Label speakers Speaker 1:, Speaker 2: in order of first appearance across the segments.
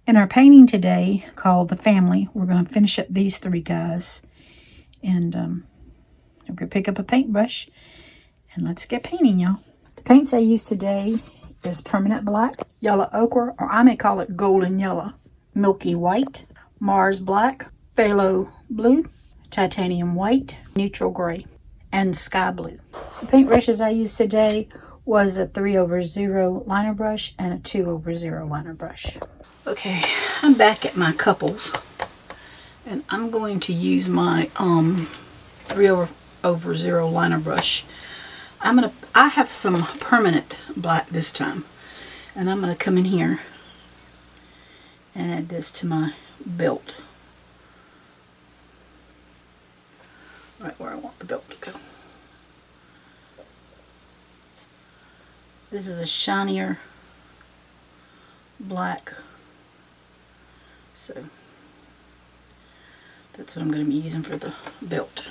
Speaker 1: In our painting today, called The Family, we're going to finish up these three guys. And I'm going to pick up a paintbrush and let's get painting, y'all. The paints I use today is permanent black, yellow ochre, or I may call it golden yellow, milky white, Mars black, phthalo blue, titanium white, neutral gray, and sky blue. The paintbrushes I used today was a 3/0 liner brush and a 2/0 liner brush. Okay, I'm back at my couples, and I'm going to use my 3/0 liner brush. I have some permanent black this time, and I'm gonna come in here and add this to my belt, right where I want the belt to go. This is a shinier black, so that's what I'm going to be using for the belt.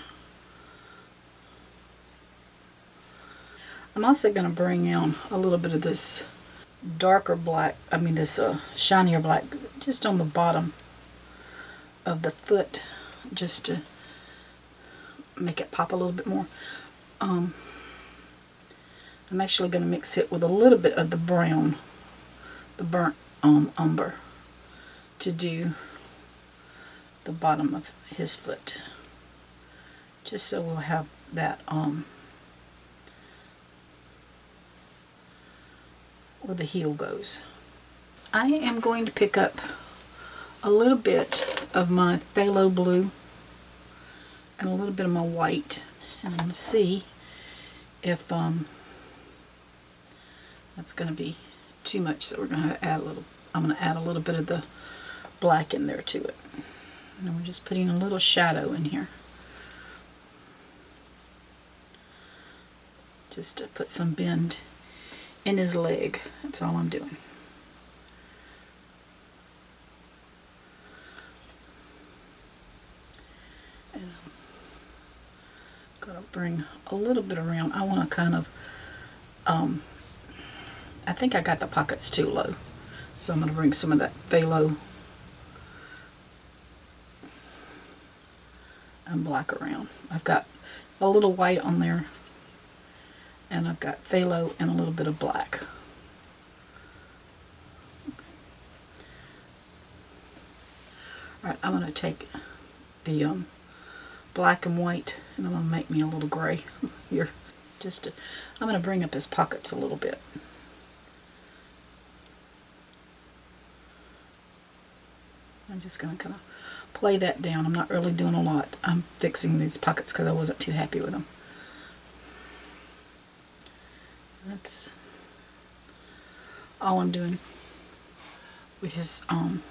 Speaker 1: I'm also going to bring in a little bit of this darker black, this shinier black, just on the bottom of the foot, just to make it pop a little bit more. I'm actually going to mix it with a little bit of the brown, the burnt umber, to do the bottom of his foot, just so we'll have that where the heel goes. I am going to pick up a little bit of my Phthalo Blue and a little bit of my white, and I'm going to see if that's going to be too much, so we're going to add a little. I'm going to add a little bit of the black in there to it, and we're just putting a little shadow in here, just to put some bend in his leg. That's all I'm doing. And I'm going to bring a little bit around. I want to kind of I think I got the pockets too low, so I'm going to bring some of that phthalo and black around. I've got a little white on there, and I've got phthalo and a little bit of black. Alright, I'm going to take the black and white, and I'm going to make me a little gray here. I'm going to bring up his pockets a little bit. I'm just going to kind of play that down. I'm not really doing a lot. I'm fixing these pockets because I wasn't too happy with them. That's all I'm doing with his I'm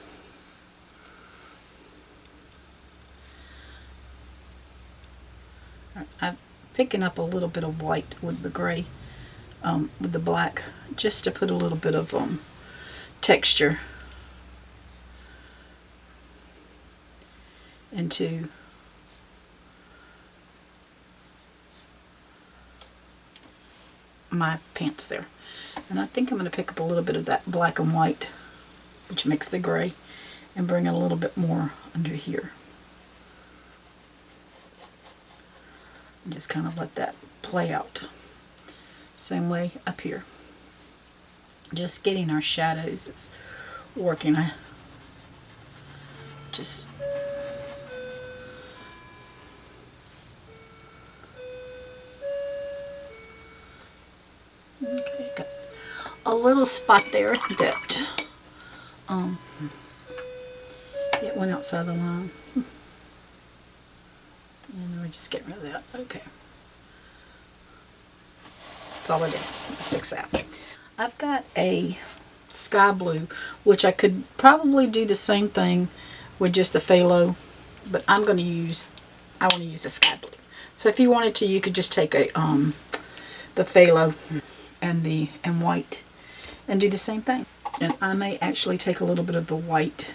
Speaker 1: picking up a little bit of white with the gray, with the black, just to put a little bit of texture into my pants there. And I think I'm going to pick up a little bit of that black and white, which makes the gray, and bring it a little bit more under here. And just kind of let that play out. Same way up here. Just getting our shadows is working. I just okay, got a little spot there that it went outside the line. And we're just getting rid of that. Okay. That's all I did. Let's fix that. I've got a sky blue, which I could probably do the same thing with just the phthalo, but I want to use the sky blue. So if you wanted to, you could just take the phthalo and white and do the same thing. And I may actually take a little bit of the white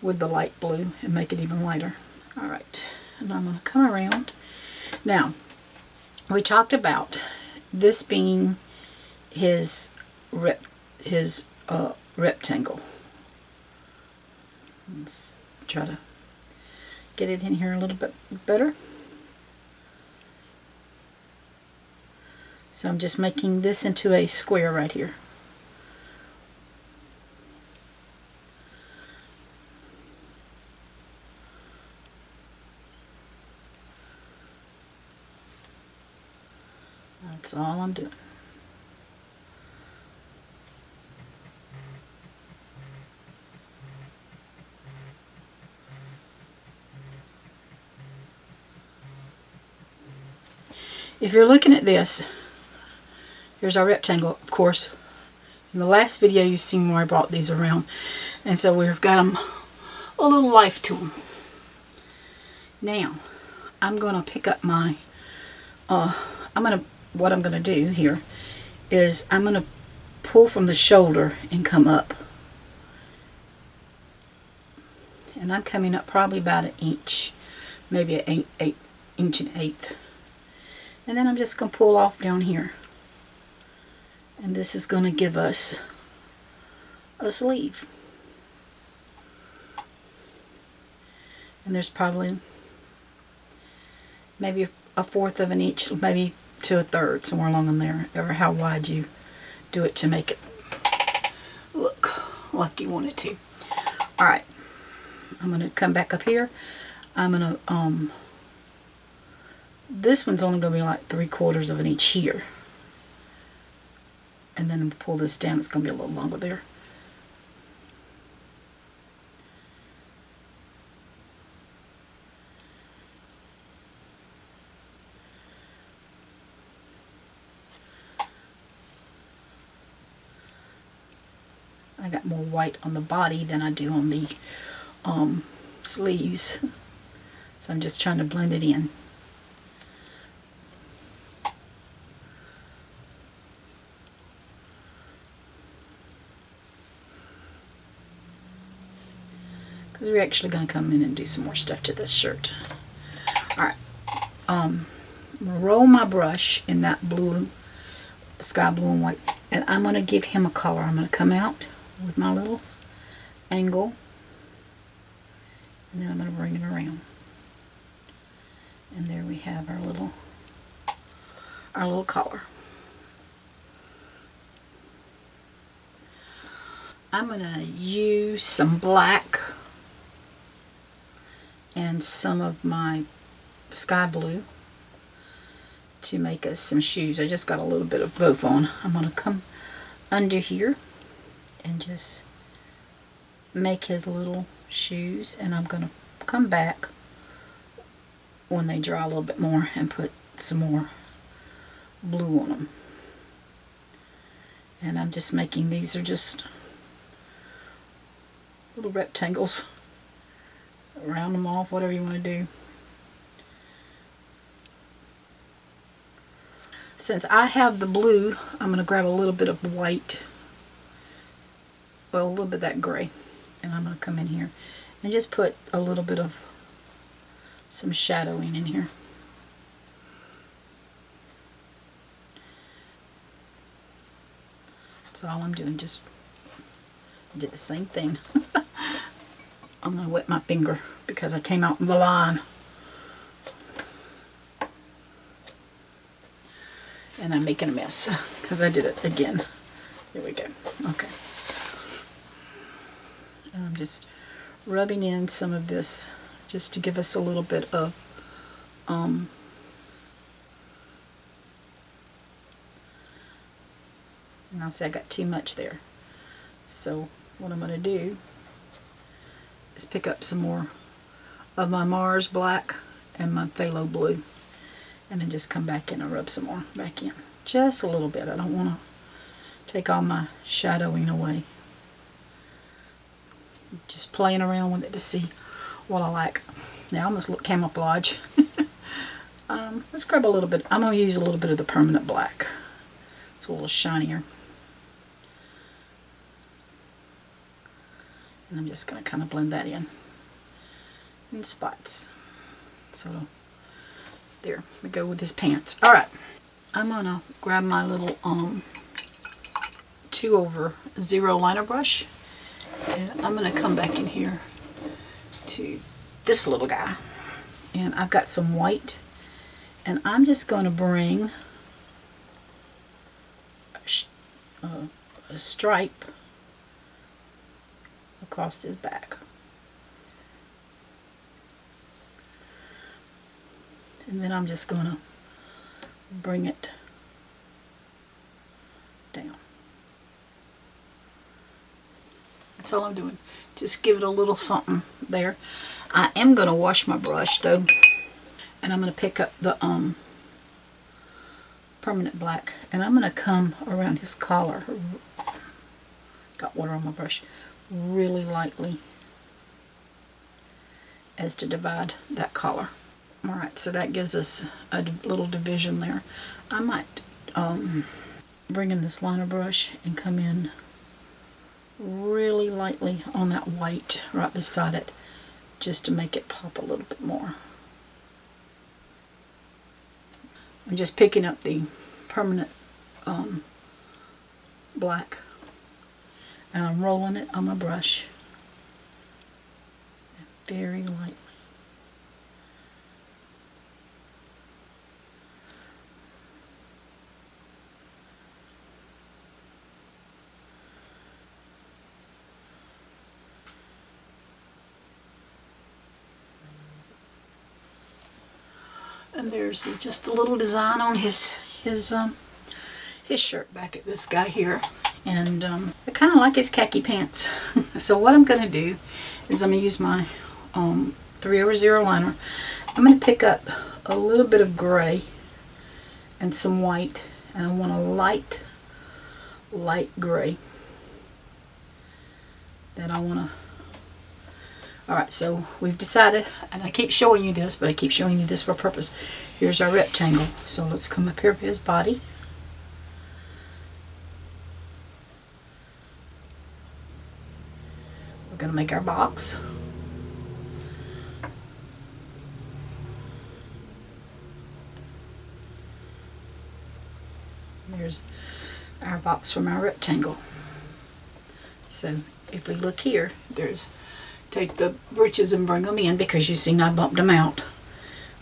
Speaker 1: with the light blue and make it even lighter. Alright, and I'm going to come around. Now, we talked about this being his rectangle. Let's try to get it in here a little bit better. So I'm just making this into a square right here. That's all I'm doing. If you're looking at this, here's our rectangle, of course. In the last video you've seen where I brought these around, and so we've got them a little life to them. Now, I'm going to pick up my, what I'm going to do here is I'm going to pull from the shoulder and come up. And I'm coming up probably about an inch, maybe an inch and 1/8. And then I'm just going to pull off down here. And this is going to give us a sleeve. And there's probably maybe a 1/4 of an inch, maybe to a 1/3, somewhere along in there, or how wide you do it to make it look like you want it to. Alright, I'm going to come back up here. I'm going to, this one's only going to be like 3/4 of an inch here. And then pull this down, it's going to be a little longer there. I got more white on the body than I do on the sleeves. So I'm just trying to blend it in. Because we're actually going to come in and do some more stuff to this shirt. Alright, I'm going to roll my brush in that blue, sky blue and white, and I'm going to give him a color. I'm going to come out with my little angle, and then I'm going to bring it around. And there we have our little collar. I'm going to use some black and some of my sky blue to make us some shoes. I just got a little bit of both on. I'm going to come under here and just make his little shoes, and I'm going to come back when they dry a little bit more and put some more blue on them. And I'm just making, these are just little rectangles. Round them off, whatever you want to do. Since I have the blue, I'm going to grab a little bit of white, well, a little bit of that gray, and I'm going to come in here and just put a little bit of some shadowing in here. That's all I'm doing, just did the same thing. I'm going to wet my finger because I came out in the line. And I'm making a mess because I did it again. Here we go. Okay. And I'm just rubbing in some of this just to give us a little bit of and I'll say I got too much there. So what I'm going to do is pick up some more of my Mars black and my Phthalo blue, and then just come back in and rub some more back in. Just a little bit. I don't want to take all my shadowing away. Just playing around with it to see what I like. Now I almost look camouflage. Let's grab a little bit. I'm going to use a little bit of the permanent black. It's a little shinier. And I'm just going to kind of blend that in spots. So there we go with his pants. Alright, I'm going to grab my little 2/0 liner brush, and I'm going to come back in here to this little guy. And I've got some white, and I'm just going to bring a stripe across his back. And then I'm just going to bring it down. That's all I'm doing. Just give it a little something there. I am going to wash my brush though, and I'm going to pick up the permanent black, and I'm going to come around his collar. Got water on my brush. Really lightly, as to divide that collar. Alright, so that gives us a little division there. I might bring in this liner brush and come in really lightly on that white right beside it, just to make it pop a little bit more. I'm just picking up the permanent black, and I'm rolling it on my brush very lightly. And there's just a little design on his shirt back at this guy here. And I kind of like his khaki pants. So what I'm going to do is I'm going to use my 3/0 liner. I'm going to pick up a little bit of gray and some white. And I want a light gray that I want to... Alright, so we've decided, and I keep showing you this, but I keep showing you this for a purpose. Here's our rectangle. So let's come up here to his body. We're going to make our box. There's our box from our rectangle. So if we look here, there's... Take the breeches and bring them in, because you see I bumped them out.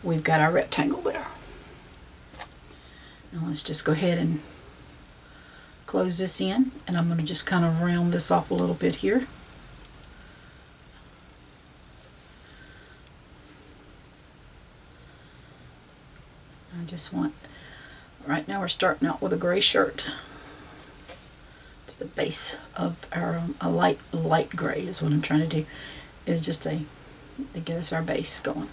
Speaker 1: We've got our rectangle there. Now let's just go ahead and close this in, and I'm going to just kind of round this off a little bit here. I just want, right now we're starting out with a gray shirt. It's the base of our a light gray is what I'm trying to do. Is just to get us our base going.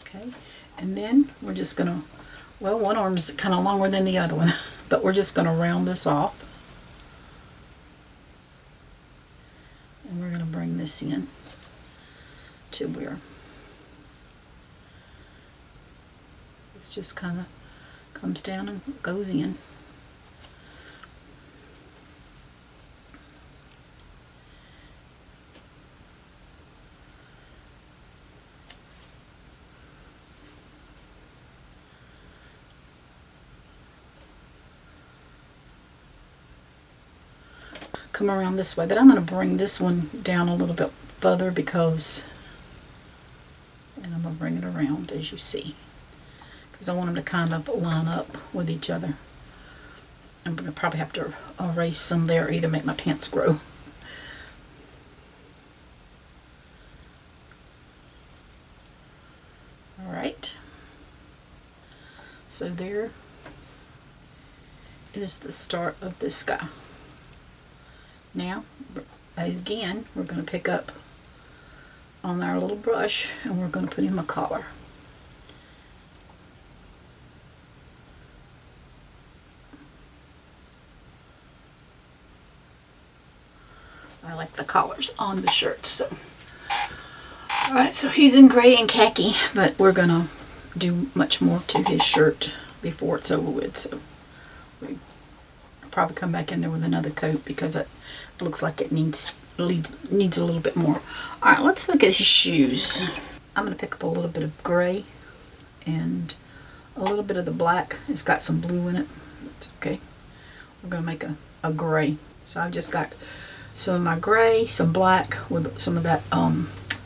Speaker 1: Okay, and then we're just gonna, well, one arm's kind of longer than the other one, but we're just gonna round this off, and we're gonna bring this in to where it's just kind of comes down and goes in. Come around this way, but I'm going to bring this one down a little bit further, because, and I'm going to bring it around, as you see, because I want them to kind of line up with each other. I'm going to probably have to erase some there, either make my pants grow. Alright, so there is the start of this guy. Now, again, we're going to pick up on our little brush, and we're going to put him a collar. I like the collars on the shirt. So, alright, so he's in gray and khaki, but we're going to do much more to his shirt before it's over with. So we probably come back in there with another coat, because it looks like it needs a little bit more. Alright, let's look at his shoes. I'm going to pick up a little bit of gray and a little bit of the black. It's got some blue in it. It's okay. We're going to make a gray. So I've just got some of my gray, some black with some of that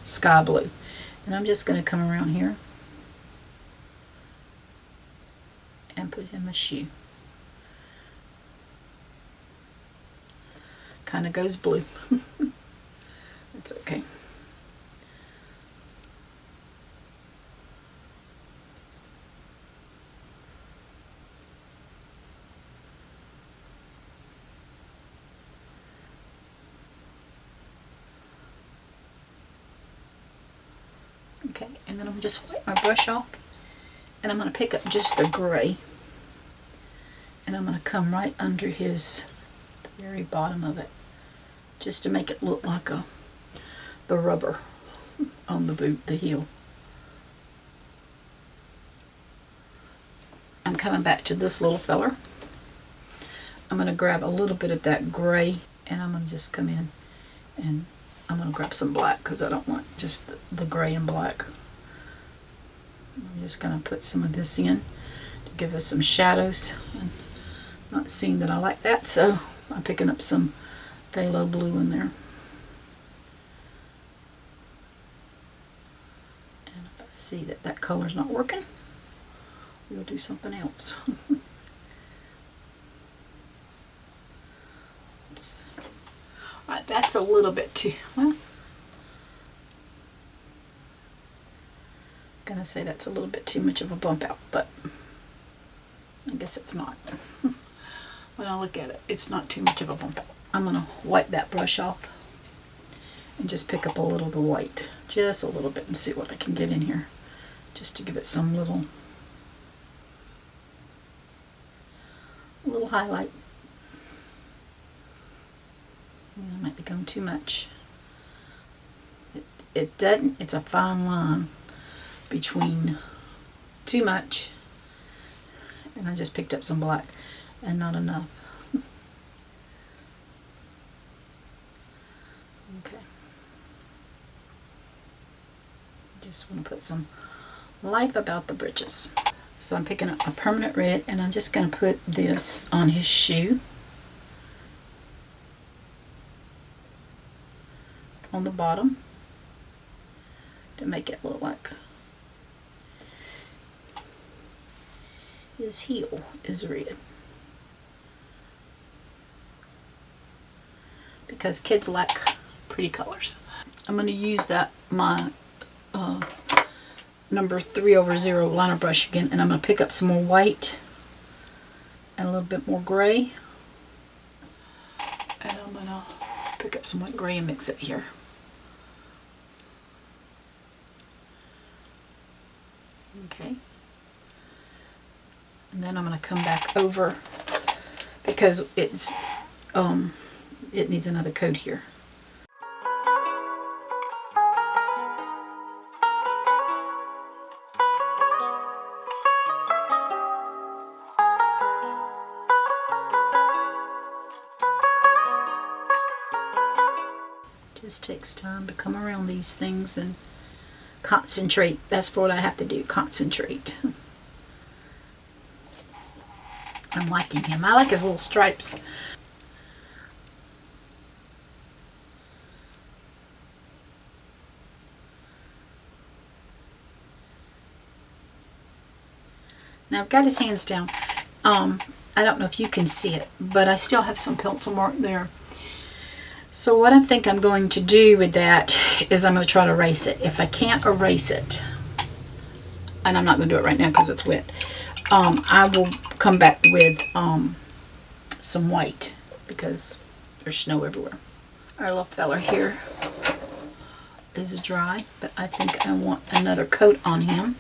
Speaker 1: sky blue. And I'm just going to come around here and put him a shoe. Kind of goes blue. That's okay. Okay, and then I'm just wipe my brush off, and I'm going to pick up just the gray, and I'm going to come right under the very bottom of it, just to make it look like the rubber on the boot, the heel. I'm coming back to this little feller. I'm going to grab a little bit of that gray, and I'm going to just come in and I'm going to grab some black because I don't want just the gray and black. I'm just going to put some of this in to give us some shadows. And not seeing that I like that, so I'm picking up some Phthalo Blue in there. And if I see that that color's not working, we'll do something else. Alright, that's a little bit too, well, I'm gonna say that's a little bit too much of a bump out, but I guess it's not. When I look at it, it's not too much of a bump out. I'm gonna wipe that brush off and just pick up a little of the white, just a little bit, and see what I can get in here, just to give it some little highlight. It might become too much. It doesn't, it's a fine line between too much, and I just picked up some black, and not enough. Okay. Just want to put some life about the britches. So I'm picking up a permanent red, and I'm just going to put this on his shoe. On the bottom to make it look like his heel is red, because kids like pretty colors. I'm going to use my number 3/0 liner brush again, and I'm going to pick up some more white and a little bit more gray, and I'm going to pick up some white gray and mix it here. Okay, and then I'm going to come back over because it's it needs another coat here. Just takes time to come around these things and concentrate. That's what I have to do, concentrate. I'm liking him. I like his little stripes. Now I've got his hands down. I don't know if you can see it, but I still have some pencil mark there. So what I think I'm going to do with that is I'm going to try to erase it. If I can't erase it, and I'm not going to do it right now because it's wet, I will come back with some white because there's snow everywhere. Our little fella here is dry, but I think I want another coat on him.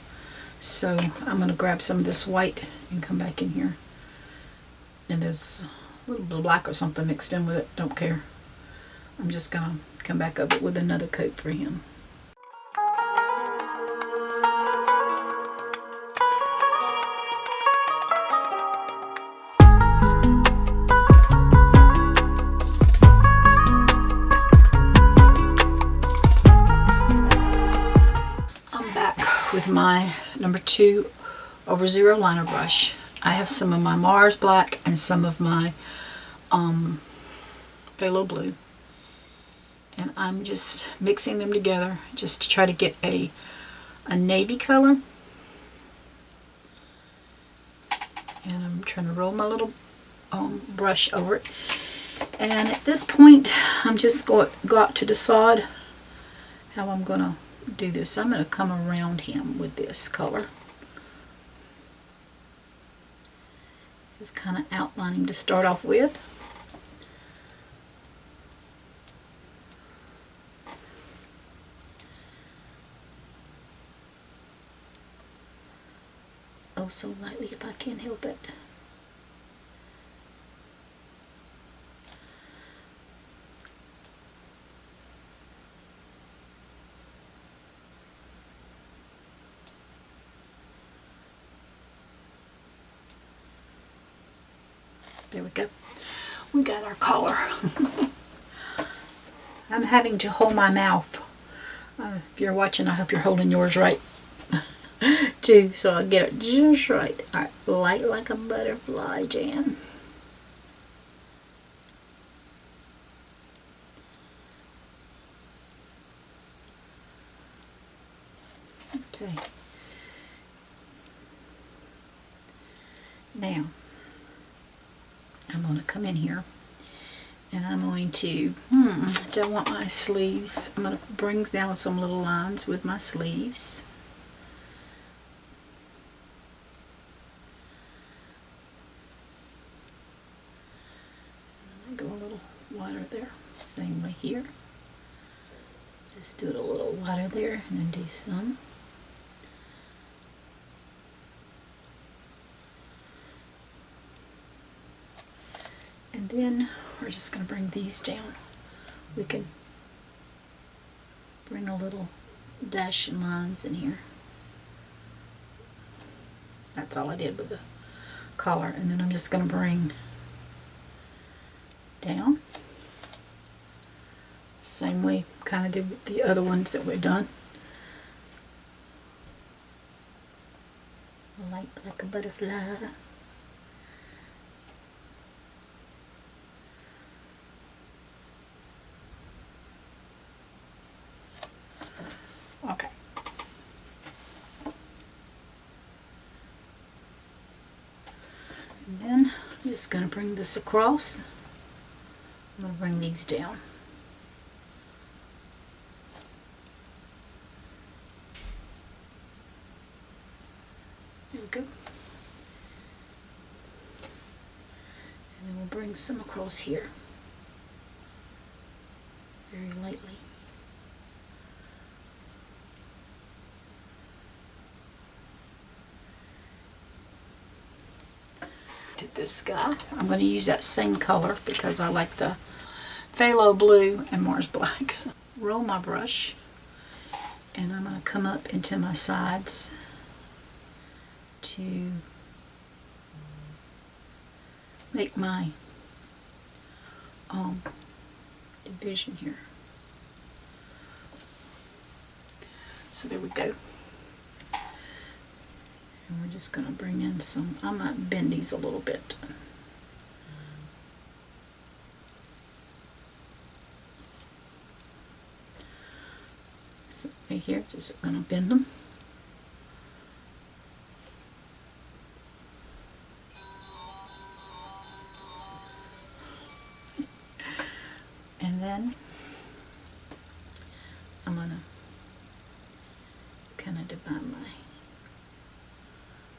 Speaker 1: So I'm going to grab some of this white and come back in here. And there's a little bit of black or something mixed in with it. Don't care. I'm just going to come back over it with another coat for him. I'm back with my number 2/0 liner brush. I have some of my Mars Black and some of my Phthalo Blue. And I'm just mixing them together just to try to get a navy color. And I'm trying to roll my little brush over it. And at this point, I'm just got to decide how I'm going to do this. I'm going to come around him with this color. Just kind of outline him to start off with. Oh, so lightly if I can help it. There we go. We got our collar. I'm having to hold my mouth. If you're watching, I hope you're holding yours right too, so I'll get it just right. Alright, light like a butterfly, Jan. Okay. Now, I'm going to come in here and I'm going to, don't want my sleeves. I'm going to bring down some little lines with my sleeves. I'm going to go a little wider there. Same way here. Just do it a little wider there and then do some. And then we're just going to bring these down. We can bring a little dashing lines in here. That's all I did with the collar. And then I'm just going to bring down. Same way kind of did with the other ones that we've done. Light like a butterfly. Okay. And then I'm just going to bring this across. I'm going to bring these down. There we go. And then we'll bring some across here. Very lightly. Did this guy. I'm going to use that same color because I like the Phthalo Blue and Mars Black. Roll my brush and I'm going to come up into my sides to make my division here. So there we go. And we're just going to bring in some, I might bend these a little bit. So right here, just going to bend them. And then I'm going to kind of divide my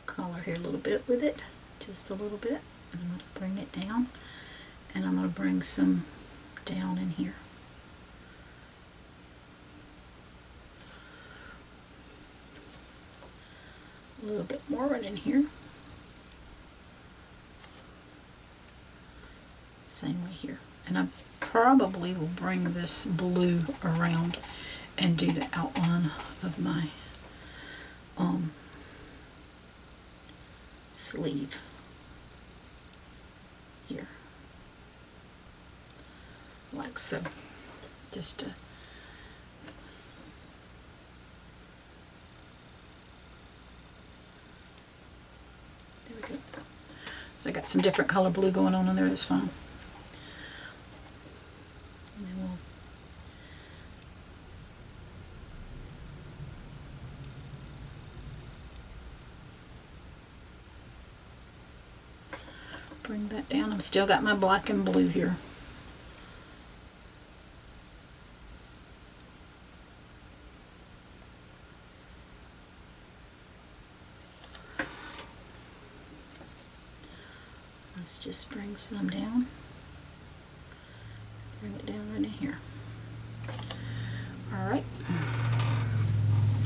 Speaker 1: collar here a little bit with it, just a little bit, and I'm going to bring it down, and I'm going to bring some down in here. A little bit more right in here. Same way here. And I probably will bring this blue around and do the outline of my sleeve here, like so, just to there we go. So I got some different color blue going on in there. That's fine. And then we'll bring that down. I've still got my black and blue here. Let's just bring some down. Bring it down right in here. Alright.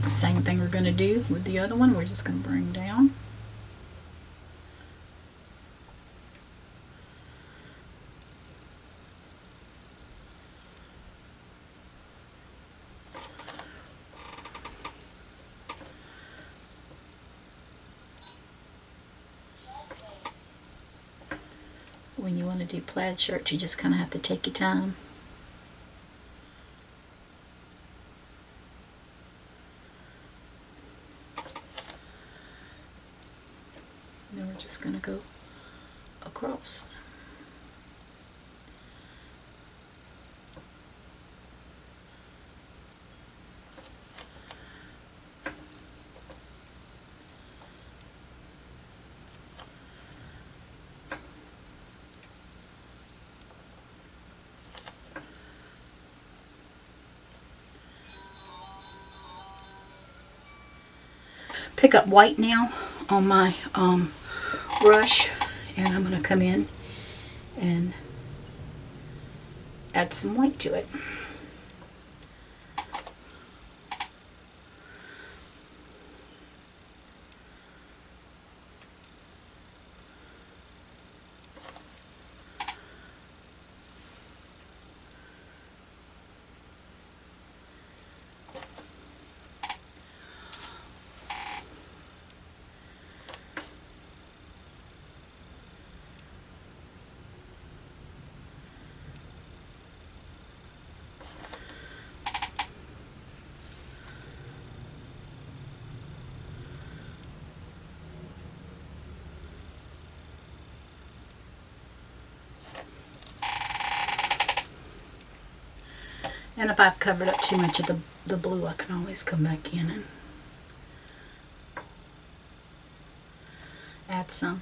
Speaker 1: The same thing we're going to do with the other one. We're just going to bring down. When you want to do plaid shirts, you just kind of have to take your time. Then we're just going to go across. Pick up white now on my brush, and I'm going to come in and add some white to it. And if I've covered up too much of the blue, I can always come back in and add some.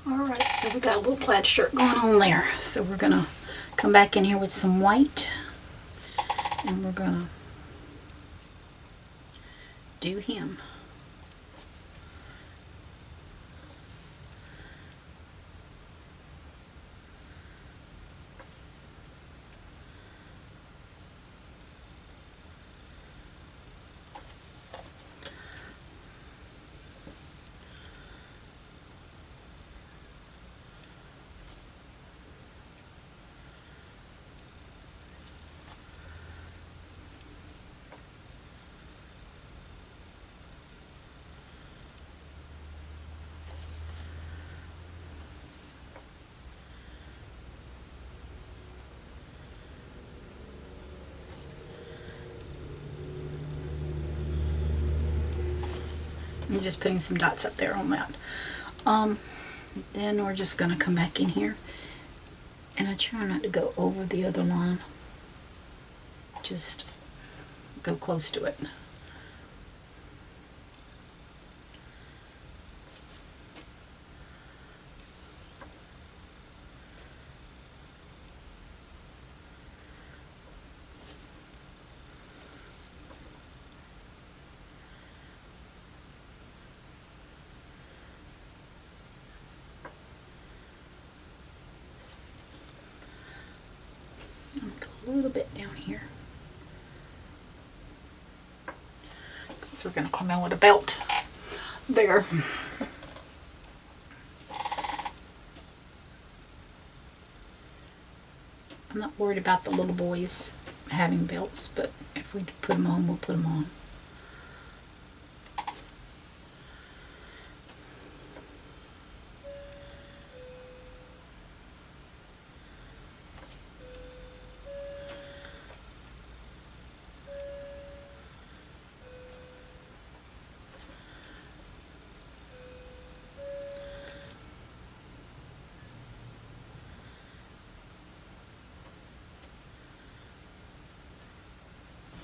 Speaker 1: Alright, so we got a little plaid shirt going on there. So we're going to come back in here with some white, and we're going to do him. I'm just putting some dots up there on that. Then we're just going to come back in here, and I try not to go over the other line. Just go close to it. a little bit down here. So we're going to come in with a belt there. I'm not worried about the little boys having belts, but if we put them on, we'll put them on.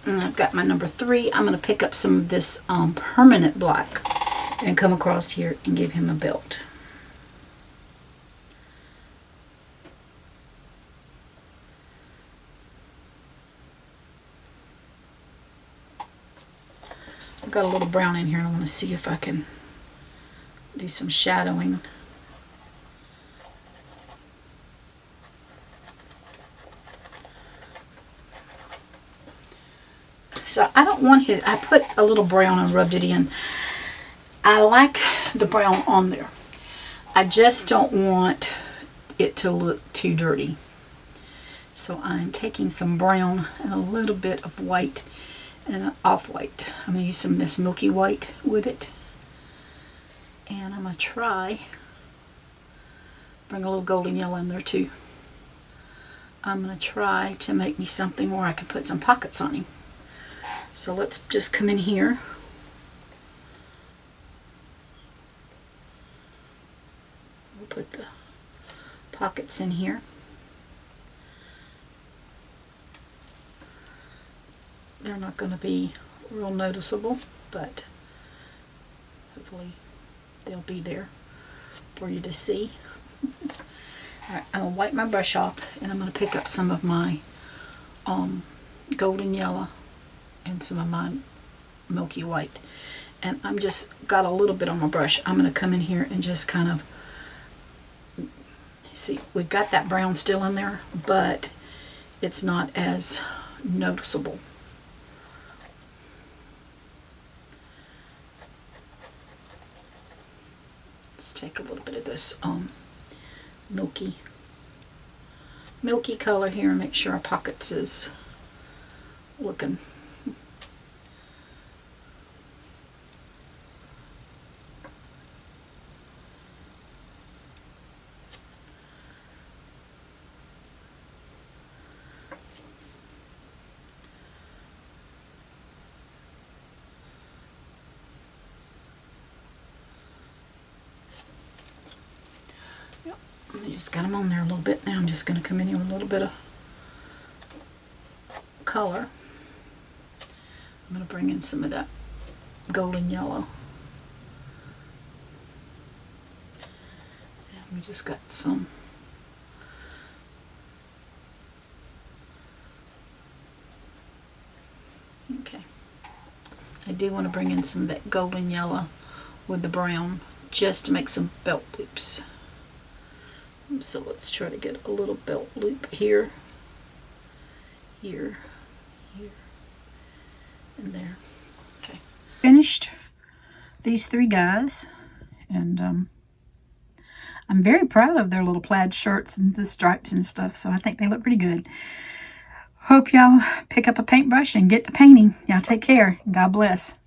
Speaker 1: And I've got my number 3. I'm going to pick up some of this permanent black and come across here and give him a belt. I've got a little brown in here and I want to see if I can do some shadowing. So I don't want his, I put a little brown and rubbed it in. I like the brown on there. I just don't want it to look too dirty. So I'm taking some brown and a little bit of white and an off-white. I'm going to use some of this milky white with it. And I'm going to try, bring a little golden yellow in there too. I'm going to try to make me something where I can put some pockets on him. So let's just come in here. We'll put the pockets in here. They're not going to be real noticeable, but hopefully they'll be there for you to see. Alright, I'm going to wipe my brush off and I'm going to pick up some of my golden yellow and some of my milky white, and I'm just got a little bit on my brush. I'm going to come in here and just kind of see, we've got that brown still in there, but it's not as noticeable. Let's take a little bit of this milky color here and make sure our pockets is looking. I just got them on there a little bit. Now I'm just going to come in here with a little bit of color. I'm going to bring in some of that golden yellow. And we just got some. Okay. I do want to bring in some of that golden yellow with the brown just to make some belt loops. So let's try to get a little belt loop here, here, here, and there. Okay. Finished these 3 guys, and I'm very proud of their little plaid shirts and the stripes and stuff, so I think they look pretty good. Hope y'all pick up a paintbrush and get to painting. Y'all take care. God bless.